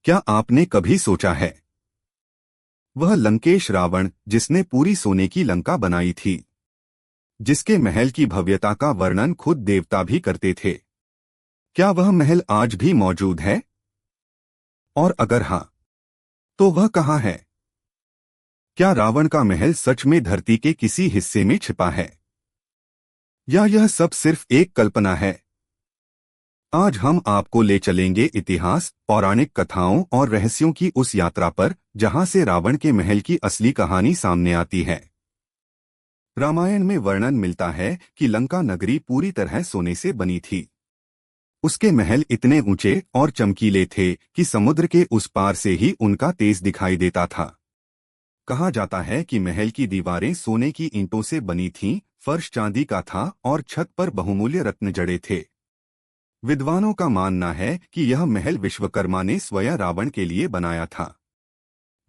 क्या आपने कभी सोचा है, वह लंकेश रावण जिसने पूरी सोने की लंका बनाई थी, जिसके महल की भव्यता का वर्णन खुद देवता भी करते थे, क्या वह महल आज भी मौजूद है? और अगर हाँ, तो वह कहाँ है? क्या रावण का महल सच में धरती के किसी हिस्से में छिपा है, या यह सब सिर्फ एक कल्पना है? आज हम आपको ले चलेंगे इतिहास, पौराणिक कथाओं और रहस्यों की उस यात्रा पर जहां से रावण के महल की असली कहानी सामने आती है। रामायण में वर्णन मिलता है कि लंका नगरी पूरी तरह सोने से बनी थी। उसके महल इतने ऊंचे और चमकीले थे कि समुद्र के उस पार से ही उनका तेज दिखाई देता था। कहा जाता है कि महल की दीवारें सोने की ईंटों से बनी थीं, फर्श चांदी का था और छत पर बहुमूल्य रत्न जड़े थे। विद्वानों का मानना है कि यह महल विश्वकर्मा ने स्वयं रावण के लिए बनाया था।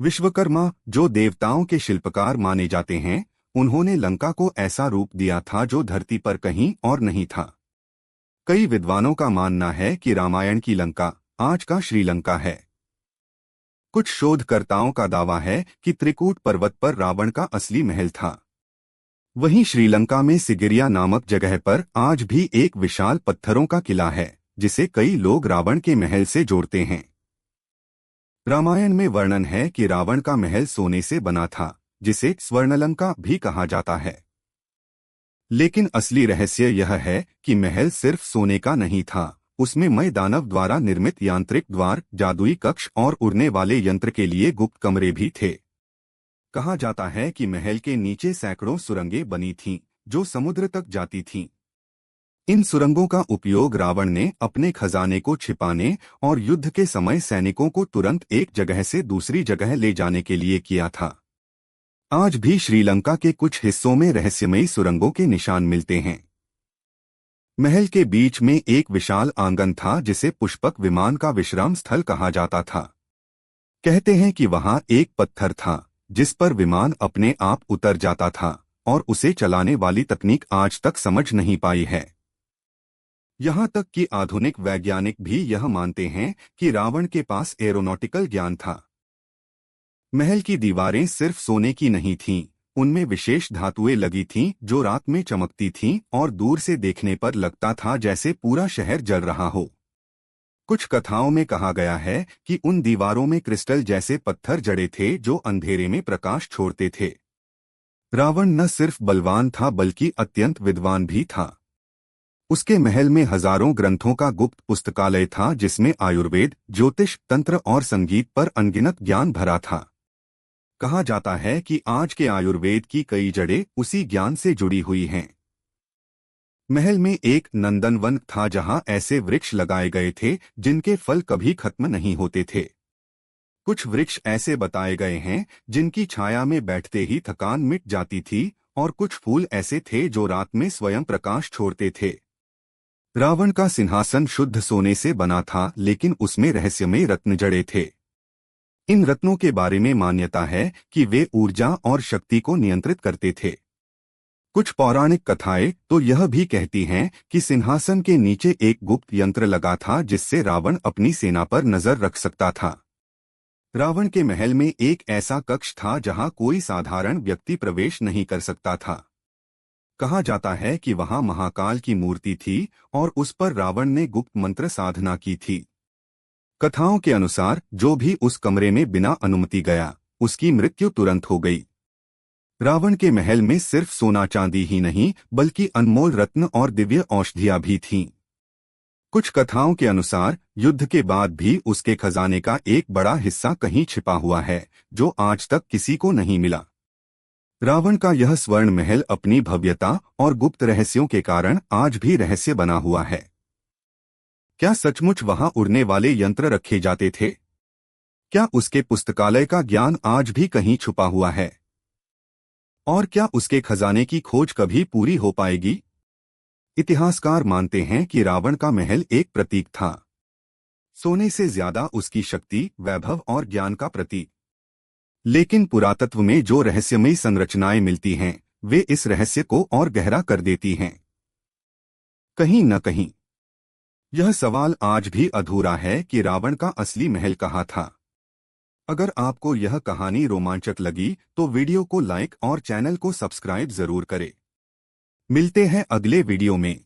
विश्वकर्मा, जो देवताओं के शिल्पकार माने जाते हैं, उन्होंने लंका को ऐसा रूप दिया था जो धरती पर कहीं और नहीं था। कई विद्वानों का मानना है कि रामायण की लंका आज का श्रीलंका है। कुछ शोधकर्ताओं का दावा है कि त्रिकूट पर्वत पर रावण का असली महल था। वहीं श्रीलंका में सिगिरिया नामक जगह पर आज भी एक विशाल पत्थरों का किला है, जिसे कई लोग रावण के महल से जोड़ते हैं। रामायण में वर्णन है कि रावण का महल सोने से बना था, जिसे स्वर्णलंका भी कहा जाता है। लेकिन असली रहस्य यह है कि महल सिर्फ सोने का नहीं था, उसमें मय दानव द्वारा निर्मित यांत्रिक द्वार, जादुई कक्ष और उड़ने वाले यंत्र के लिए गुप्त कमरे भी थे। कहा जाता है कि महल के नीचे सैकड़ों सुरंगें बनी थीं, जो समुद्र तक जाती थीं। इन सुरंगों का उपयोग रावण ने अपने खजाने को छिपाने और युद्ध के समय सैनिकों को तुरंत एक जगह से दूसरी जगह ले जाने के लिए किया था। आज भी श्रीलंका के कुछ हिस्सों में रहस्यमयी सुरंगों के निशान मिलते हैं। महल के बीच में एक विशाल आंगन था जिसे पुष्पक विमान का विश्राम स्थल कहा जाता था। कहते हैं कि वहां एक पत्थर था जिस पर विमान अपने आप उतर जाता था, और उसे चलाने वाली तकनीक आज तक समझ नहीं पाई है। यहां तक कि आधुनिक वैज्ञानिक भी यह मानते हैं कि रावण के पास एरोनॉटिकल ज्ञान था। महल की दीवारें सिर्फ सोने की नहीं थीं, उनमें विशेष धातुएं लगी थीं जो रात में चमकती थीं और दूर से देखने पर लगता था जैसे पूरा शहर जल रहा हो। कुछ कथाओं में कहा गया है कि उन दीवारों में क्रिस्टल जैसे पत्थर जड़े थे जो अंधेरे में प्रकाश छोड़ते थे। रावण न सिर्फ बलवान था बल्कि अत्यंत विद्वान भी था। उसके महल में हजारों ग्रंथों का गुप्त पुस्तकालय था जिसमें आयुर्वेद, ज्योतिष, तंत्र और संगीत पर अनगिनत ज्ञान भरा था। कहा जाता है कि आज के आयुर्वेद की कई जड़ें उसी ज्ञान से जुड़ी हुई हैं। महल में एक नंदनवन था जहां ऐसे वृक्ष लगाए गए थे जिनके फल कभी खत्म नहीं होते थे। कुछ वृक्ष ऐसे बताए गए हैं जिनकी छाया में बैठते ही थकान मिट जाती थी, और कुछ फूल ऐसे थे जो रात में स्वयं प्रकाश छोड़ते थे। रावण का सिंहासन शुद्ध सोने से बना था, लेकिन उसमें रहस्यमय रत्न जड़े थे। इन रत्नों के बारे में मान्यता है कि वे ऊर्जा और शक्ति को नियंत्रित करते थे। कुछ पौराणिक कथाएं तो यह भी कहती हैं कि सिंहासन के नीचे एक गुप्त यंत्र लगा था जिससे रावण अपनी सेना पर नजर रख सकता था। रावण के महल में एक ऐसा कक्ष था जहां कोई साधारण व्यक्ति प्रवेश नहीं कर सकता था। कहा जाता है कि वहां महाकाल की मूर्ति थी और उस पर रावण ने गुप्त मंत्र साधना की थी। कथाओं के अनुसार जो भी उस कमरे में बिना अनुमति गया, उसकी मृत्यु तुरंत हो गई। रावण के महल में सिर्फ सोना चांदी ही नहीं बल्कि अनमोल रत्न और दिव्य औषधियां भी थीं। कुछ कथाओं के अनुसार युद्ध के बाद भी उसके खजाने का एक बड़ा हिस्सा कहीं छिपा हुआ है, जो आज तक किसी को नहीं मिला। रावण का यह स्वर्ण महल अपनी भव्यता और गुप्त रहस्यों के कारण आज भी रहस्य बना हुआ है। क्या सचमुच वहां उड़ने वाले यंत्र रखे जाते थे? क्या उसके पुस्तकालय का ज्ञान आज भी कहीं छुपा हुआ है? और क्या उसके खजाने की खोज कभी पूरी हो पाएगी? इतिहासकार मानते हैं कि रावण का महल एक प्रतीक था, सोने से ज्यादा उसकी शक्ति, वैभव और ज्ञान का प्रतीक। लेकिन पुरातत्व में जो रहस्यमयी संरचनाएं मिलती हैं, वे इस रहस्य को और गहरा कर देती हैं। कहीं न कहीं यह सवाल आज भी अधूरा है कि रावण का असली महल कहाँ था। अगर आपको यह कहानी रोमांचक लगी तो वीडियो को लाइक और चैनल को सब्सक्राइब जरूर करें। मिलते हैं अगले वीडियो में।